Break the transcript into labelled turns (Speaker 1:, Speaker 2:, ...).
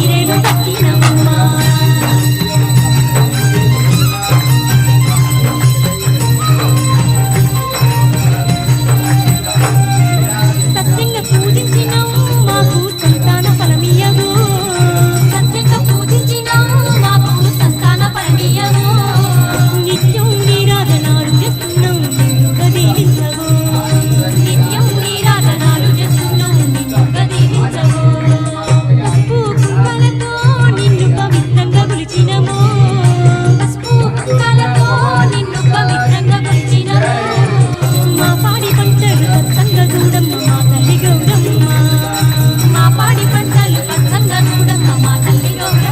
Speaker 1: చీరెలు కట్టినమ్మా సత్యంగా పూజించినావు మాకు సంతాన ఫలమియ్యవు సత్యంగా పూజించినావు మాకు సంతాన ఫలమియ్యవు నిత్యం నీరాధనాలు చేస్తున్నాం నిన్నుగా దీవించవు నిత్యం నీరాధనాలు చేస్తున్నాం నిన్నుగా దీవించవు పసుపు కుంకాలతో నిన్ను పవిత్రంగా కొలిచినము పసుపు కుంకాలతో నిన్ను పవిత్రంగా కొలిచినము మా పాడి పంటలు పచ్చంగా చూడమ్మ మా తల్లి గౌరమ్మ మా పాడి పంటలు పచ్చంగా చూడమ్మ మా తల్లి గౌరమ్మ